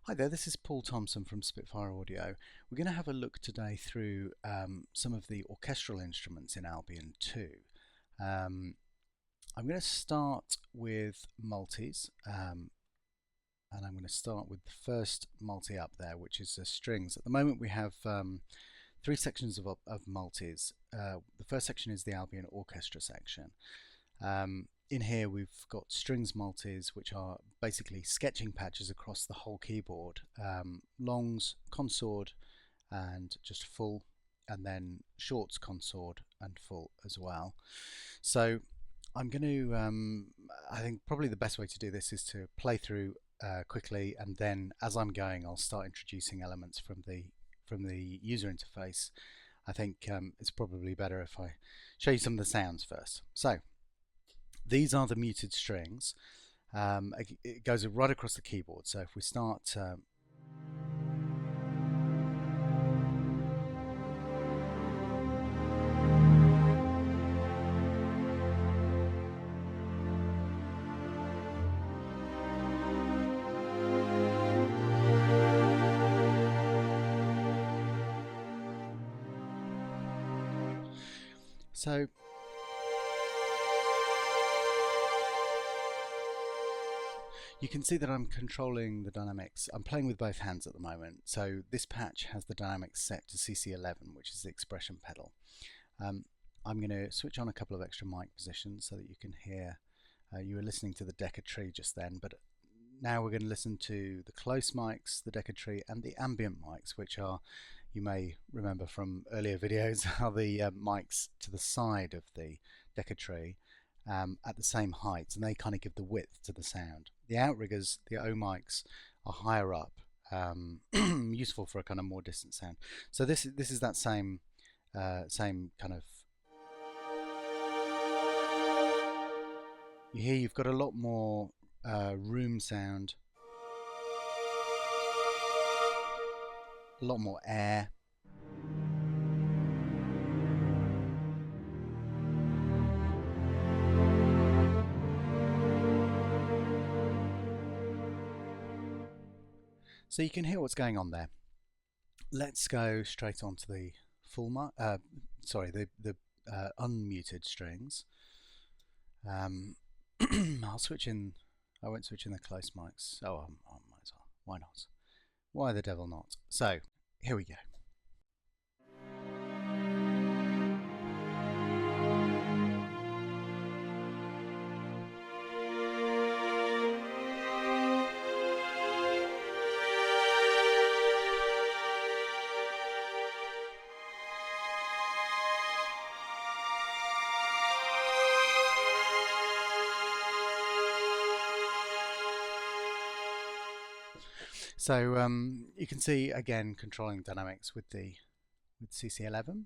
Hi there, this is Paul Thompson from Spitfire Audio. We're going to have a look today through some of the orchestral instruments in Albion 2. I'm going to start with multis, and I'm going to start with the first multi up there, which is strings. At the moment we have three sections of multis. The first section is the Albion Orchestra section. In here we've got strings multis, which are basically sketching patches across the whole keyboard, longs, consort and just full, and then shorts, consort and full as well. So I'm going to, I think probably the best way to do this is to play through quickly, and then as I'm going I'll start introducing elements from the user interface. I think it's probably better if I show you some of the sounds first. So these are the muted strings. It goes right across the keyboard. So if we start so you can see that I'm controlling the dynamics. I'm playing with both hands at the moment. So this patch has the dynamics set to CC11, which is the expression pedal. I'm going to switch on a couple of extra mic positions so that you can hear. You were listening to the Decca tree just then, but now we're going to listen to the close mics, the Decca tree, and the ambient mics, which are, you may remember from earlier videos, are the mics to the side of the Decca tree. At the same height, and they kind of give the width to the sound. The outriggers, the O mics, are higher up, useful for a kind of more distant sound. So this is that same kind of. You hear you've got a lot more room sound, a lot more air. So you can hear what's going on there. Let's go straight on to the full mic. The unmuted strings. I'll switch in. I won't switch in the close mics. Oh, I might as well. Why not? Why the devil not? So here we go. So you can see again controlling dynamics with CC11.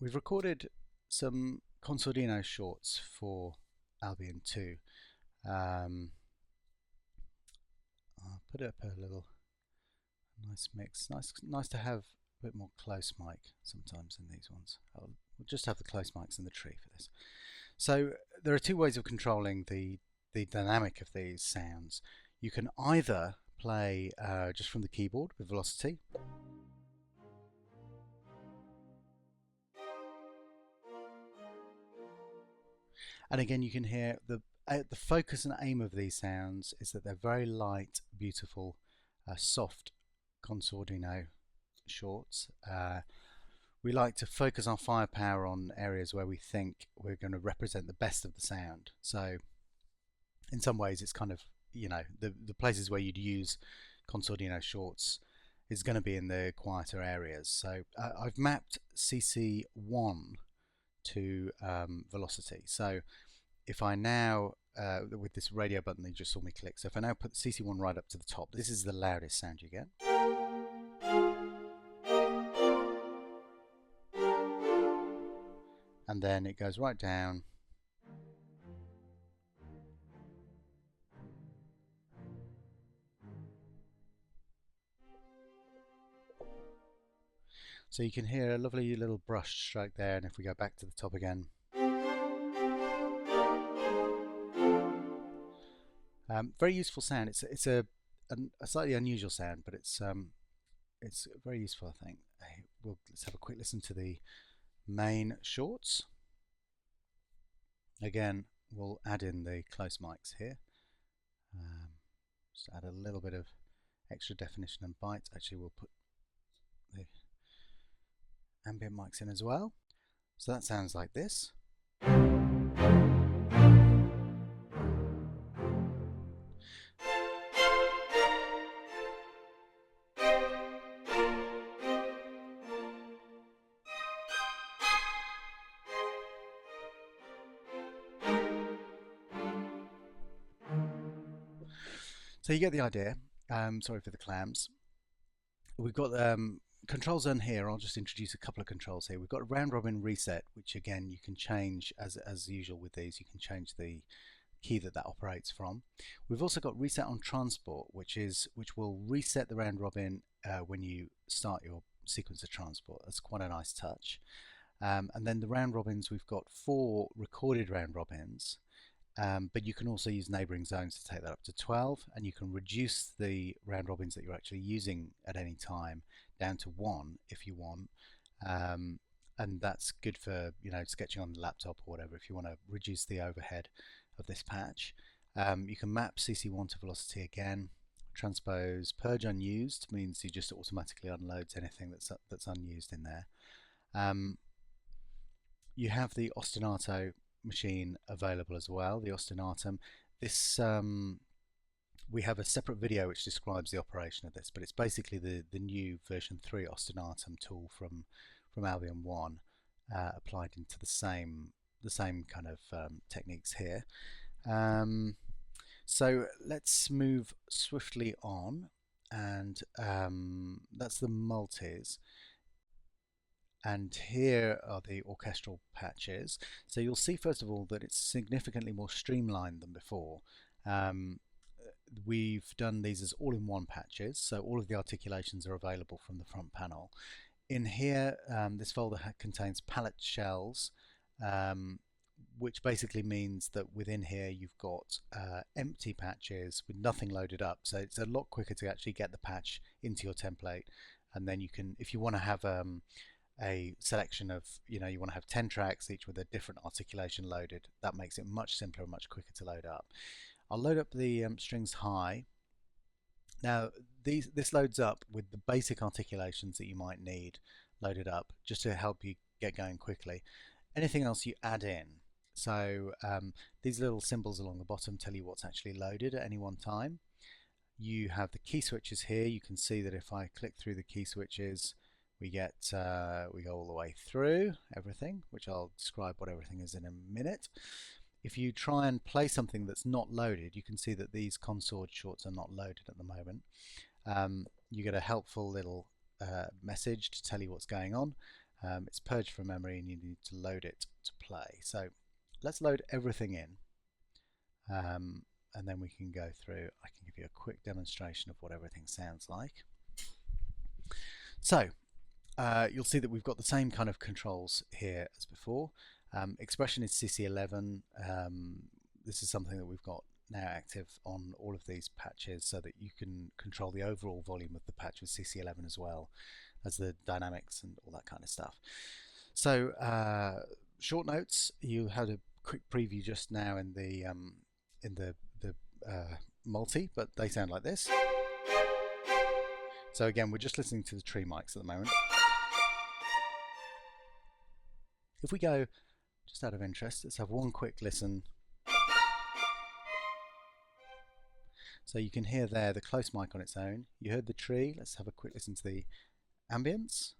We've recorded some concertino shorts for Albion 2. I'll put up a little nice mix. Nice to have a bit more close mic sometimes in these ones. We'll just have the close mics in the tree for this. So there are two ways of controlling the dynamic of these sounds. You can either play just from the keyboard with velocity, and again you can hear the focus and aim of these sounds is that they're very light, beautiful, soft concertino shorts. We like to focus our firepower on areas where we think we're going to represent the best of the sound. So in some ways it's kind of, you know, the places where you'd use concertino shorts is going to be in the quieter areas. So I've mapped CC1 to velocity. So if I now, with this radio button that you just saw me click, so if I now put CC1 right up to the top, this is the loudest sound you get. And then it goes right down. So you can hear a lovely little brush stroke there, and if we go back to the top again. Very useful sound. It's a a slightly unusual sound, but it's very useful, I think. Let's have a quick listen to the main shorts. Again, we'll add in the close mics here. Just add a little bit of extra definition and bite. Actually, we'll put the ambient mics in as well. So that sounds like this. So you get the idea. Sorry for the clams. We've got controls on here. I'll just introduce a couple of controls here. We've got round robin reset, which again you can change as usual with these. You can change the key that operates from. We've also got reset on transport, which will reset the round robin when you start your sequence of transport. That's quite a nice touch. And then the round robins, we've got 4 recorded round robins. But you can also use neighboring zones to take that up to 12, and you can reduce the round robins that you're actually using at any time down to 1 if you want. And that's good for sketching on the laptop or whatever if you want to reduce the overhead of this patch. You can map CC1 to velocity again. Transpose purge unused means he just automatically unloads anything that's unused in there. You have the ostinato machine available as well, the ostinatum. This we have a separate video which describes the operation of this, but it's basically the new version 3 ostinatum tool from Albion 1 applied into the same kind of techniques here. So let's move swiftly on, and that's the multis. And here are the orchestral patches. So you'll see first of all that it's significantly more streamlined than before. We've done these as all-in-one patches, so all of the articulations are available from the front panel. In here, this folder contains palette shells, which basically means that within here you've got empty patches with nothing loaded up. So it's a lot quicker to actually get the patch into your template, and then you can, if you want to have a selection of, you want to have 10 tracks each with a different articulation loaded, that makes it much simpler and much quicker to load up. I'll load up the strings high. Now this loads up with the basic articulations that you might need loaded up just to help you get going quickly. Anything else you add in. So these little symbols along the bottom tell you what's actually loaded at any one time. You have the key switches here. You can see that if I click through the key switches, we go all the way through everything, which I'll describe what everything is in a minute. If you try and play something that's not loaded, you can see that these consort shorts are not loaded at the moment. You get a helpful little message to tell you what's going on. It's purged from memory and you need to load it to play. So let's load everything in, and then we can go through. I can give you a quick demonstration of what everything sounds like. So you'll see that we've got the same kind of controls here as before. Expression is CC11. This is something that we've got now active on all of these patches so that you can control the overall volume of the patch with CC11 as well as the dynamics and all that kind of stuff. So short notes, you had a quick preview just now in the multi, but they sound like this. So again, we're just listening to the tree mics at the moment. If we go, just out of interest, let's have one quick listen. So you can hear there the close mic on its own. You heard the tree. Let's have a quick listen to the ambience.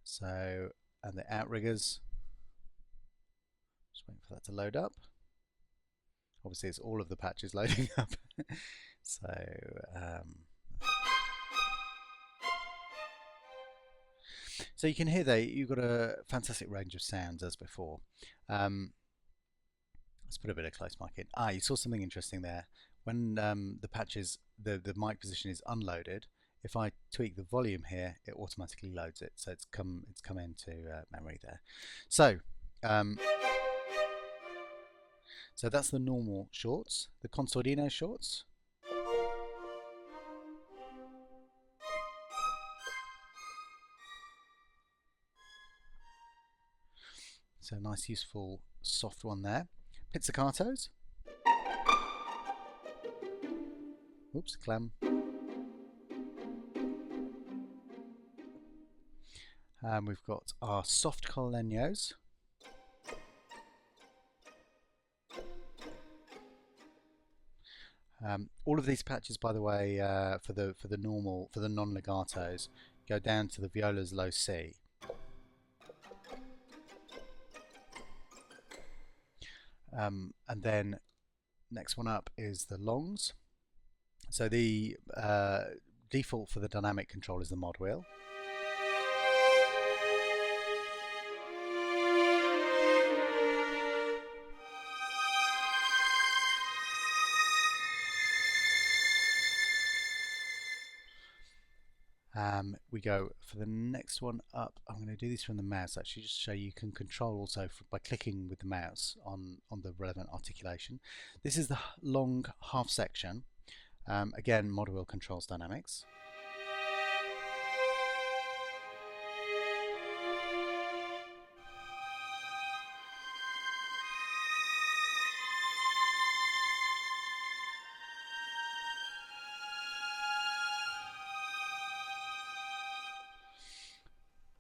So, and the outriggers. Just waiting for that to load up. Obviously, it's all of the patches loading up. So, so you can hear there, you've got a fantastic range of sounds as before. Let's put a bit of close mic in. You saw something interesting there. When the patches, the mic position is unloaded, if I tweak the volume here, it automatically loads it. So it's come into memory there. So So that's the normal shorts, the Consordino shorts. So nice, useful, soft one there. Pizzicatos. Oops, clam. And we've got our soft collegnos. All of these patches, by the way, for the non-legatos, go down to the viola's low C. And then next one up is the longs. So the default for the dynamic control is the mod wheel. We go for the next one up. I'm going to do this from the mouse actually, just to show you can control also by clicking with the mouse on the relevant articulation. This is the long half section. Again, mod wheel controls dynamics.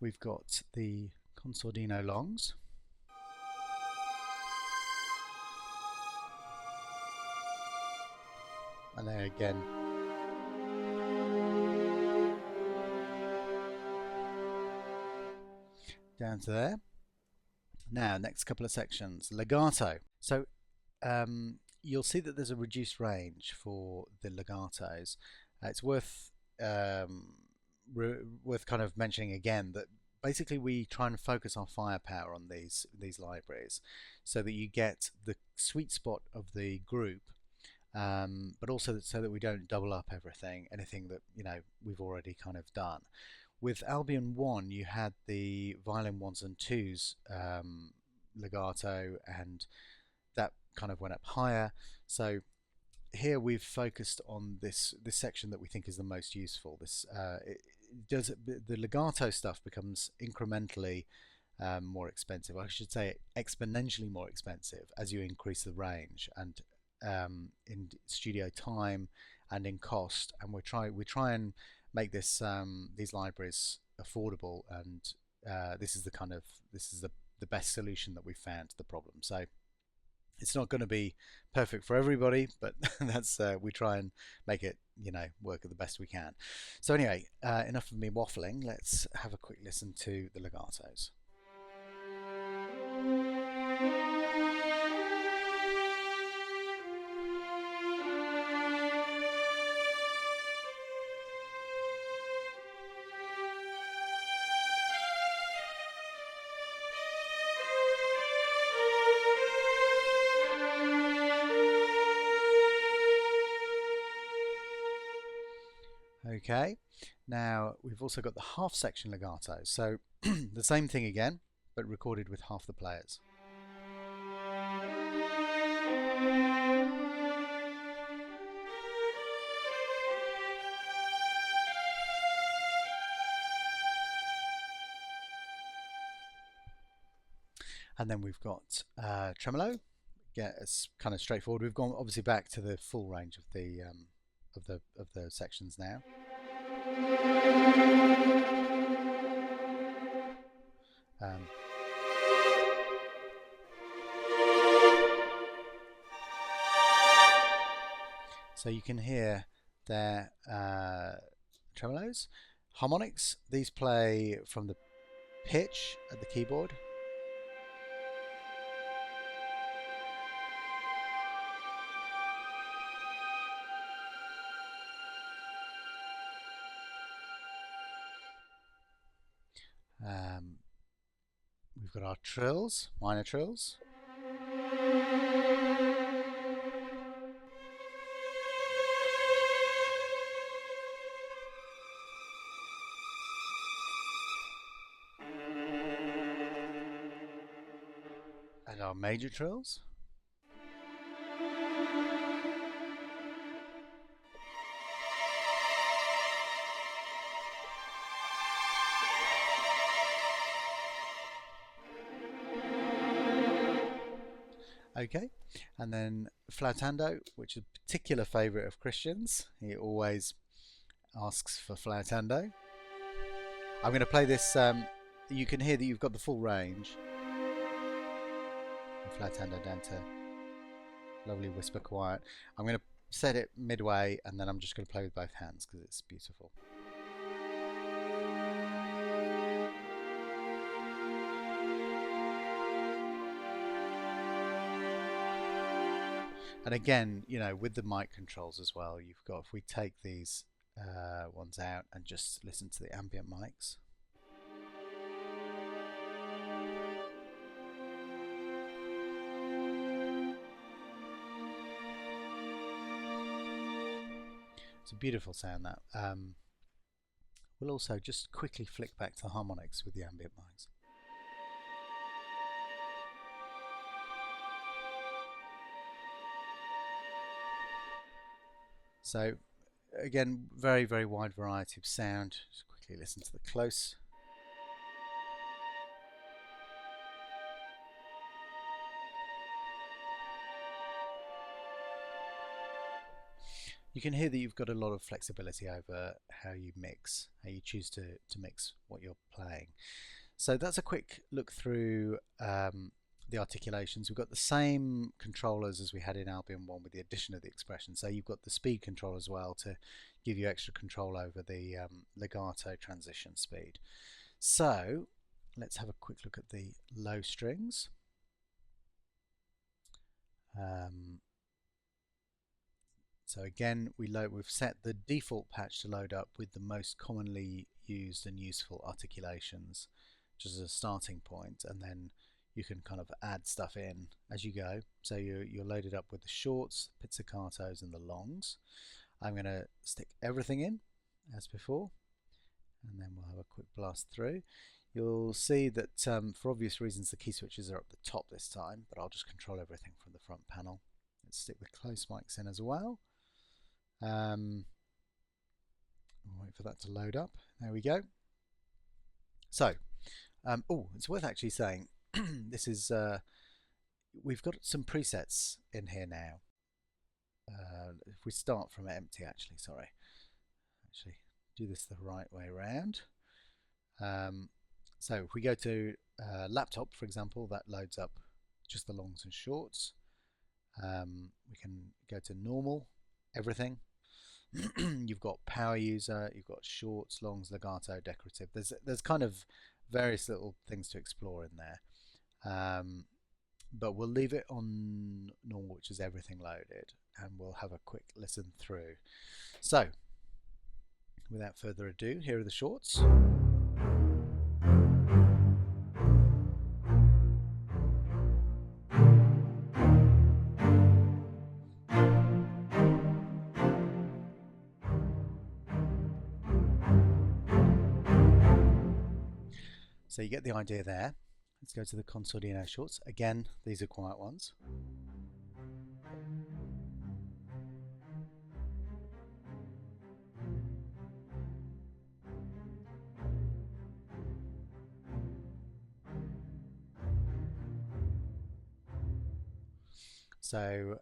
We've got the Consordino longs. And there again, down to there. Now, next couple of sections, legato. So you'll see that there's a reduced range for the legatos. It's worth kind of mentioning again that basically we try and focus our firepower on these libraries so that you get the sweet spot of the group, but also so that we don't double up anything that we've already kind of done. With Albion 1 you had the violin 1s and 2s legato, and that kind of went up higher. So here we've focused on this section that we think is the most useful. The legato stuff becomes incrementally more expensive. I should say exponentially more expensive as you increase the range and in studio time and in cost. And we try and make this these libraries affordable, and this is the best solution that we've found to the problem. So it's not going to be perfect for everybody, but that's we try and make it work the best we can. So anyway, enough of me waffling. Let's have a quick listen to the legatos. Okay, now we've also got the half section legato, so the same thing again, but recorded with half the players. And then we've got tremolo. Yeah, it's kind of straightforward. We've gone obviously back to the full range of the sections now. So you can hear their tremolos. Harmonics, these play from the pitch at the keyboard. We've got our trills, minor trills. And our major trills. Okay, and then flautando, which is a particular favourite of Christians. He always asks for flautando. I'm going to play this. You can hear that you've got the full range. Flautando down to lovely whisper quiet. I'm going to set it midway, and then I'm just going to play with both hands because it's beautiful. And again, you know, with the mic controls as well, you've got, if we take these ones out and just listen to the ambient mics. It's a beautiful sound that. We'll also just quickly flick back to harmonics with the ambient mics. So again, very, very wide variety of sound. Just quickly listen to the close. You can hear that you've got a lot of flexibility over how you mix, how you choose to mix what you're playing. So that's a quick look through the articulations. We've got the same controllers as we had in Albion 1 with the addition of the expression. So you've got the speed control as well to give you extra control over the legato transition speed. So let's have a quick look at the low strings. So again, we've set the default patch to load up with the most commonly used and useful articulations, just as a starting point, and then you can kind of add stuff in as you go. So you're loaded up with the shorts, pizzicatos, and the longs. I'm going to stick everything in as before, and then we'll have a quick blast through. You'll see that for obvious reasons the key switches are up the top this time, but I'll just control everything from the front panel. Let's stick the close mics in as well. Wait for that to load up. There we go. So, oh, it's worth actually saying this is we've got some presets in here now. If we start from empty, actually do this the right way around. So if we go to laptop, for example, that loads up just the longs and shorts. We can go to normal, everything. You've got power user, you've got shorts, longs, legato, decorative. There's kind of various little things to explore in there, but we'll leave it on normal, which is everything loaded, and we'll have a quick listen through. So without further ado, here are the shorts. So you get the idea there. Let's go to the concertino shorts. Again, these are quiet ones. So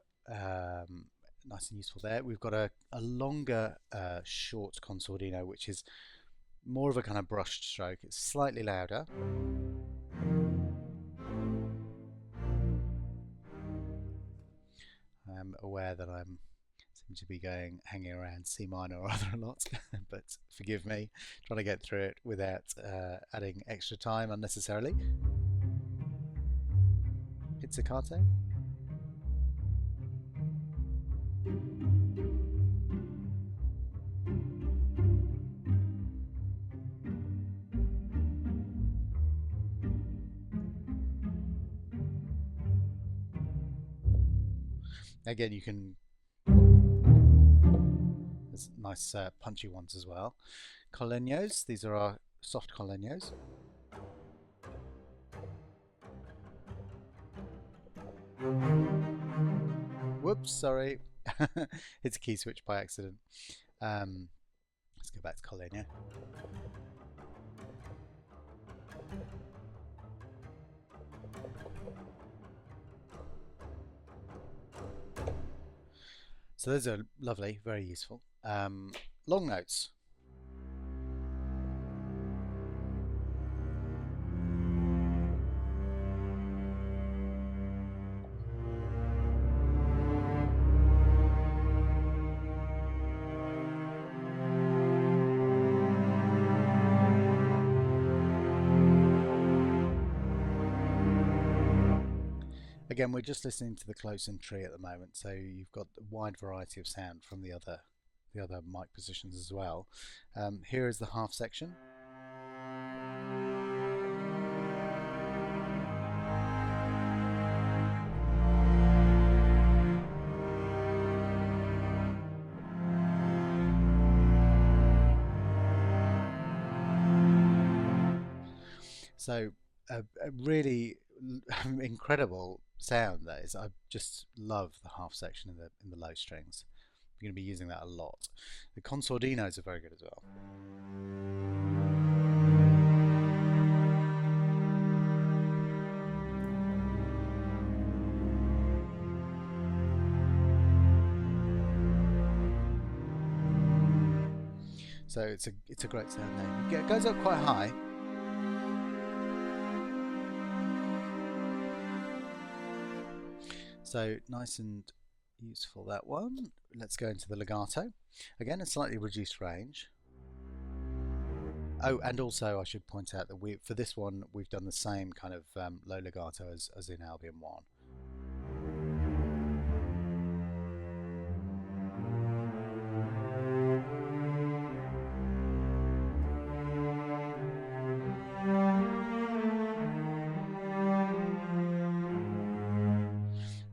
nice and useful there. We've got a longer short concertino, which is more of a kind of brushed stroke. It's slightly louder. I'm aware that I seem to be hanging around C minor or other a lot, but forgive me, trying to get through it without adding extra time unnecessarily. Pizzicato. Again, you can. There's nice punchy ones as well. Colegnos. These are our soft colegnos. Whoops, sorry. It's a key switch by accident. Let's go back to colegno. So those are lovely, very useful. Long notes. Again, we're just listening to the close-in tree at the moment, so you've got a wide variety of sound from the other mic positions as well. Here is the half section. So a really incredible sound that is. I just love the half section in the low strings. You're going to be using that a lot. The consordinos are very good as well. So it's a great sound there. It goes up quite high. So nice and useful, that one. Let's go into the legato. Again, a slightly reduced range. Oh, and also I should point out that for this one we've done the same kind of low legato as in Albion 1.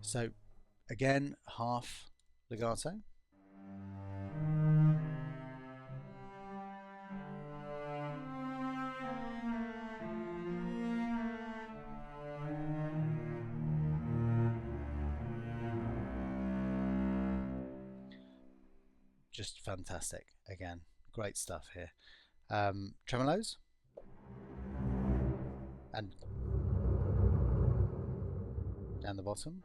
So again, half legato. Just fantastic. Again, great stuff here. Tremolos and down the bottom.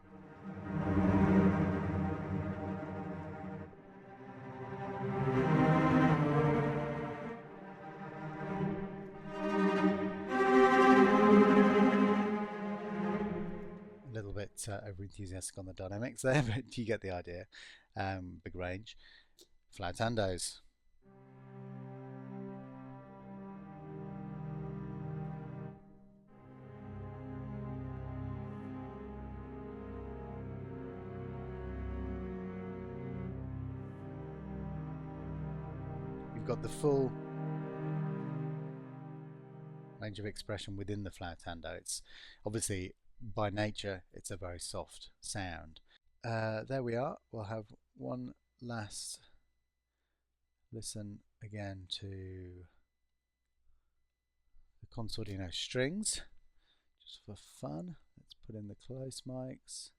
A little bit over enthusiastic on the dynamics there, but you get the idea. Big range. Flautandos. You've got the full range of expression within the flautando. It's obviously by nature it's a very soft sound. There we are. We'll have one last listen again to the consortino strings, just for fun. Let's put in the close mics,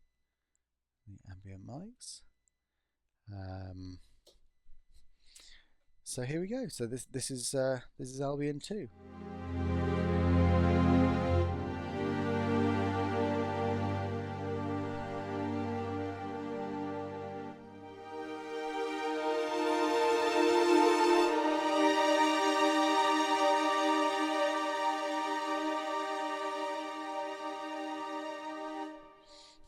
the ambient mics. So here we go. So this is Albion 2.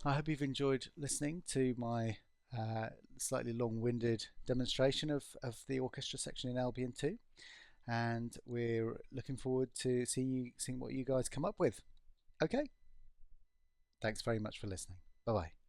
I hope you've enjoyed listening to my slightly long-winded demonstration of the orchestra section in Albion 2, and we're looking forward to seeing what you guys come up with. Okay, thanks very much for listening. Bye bye.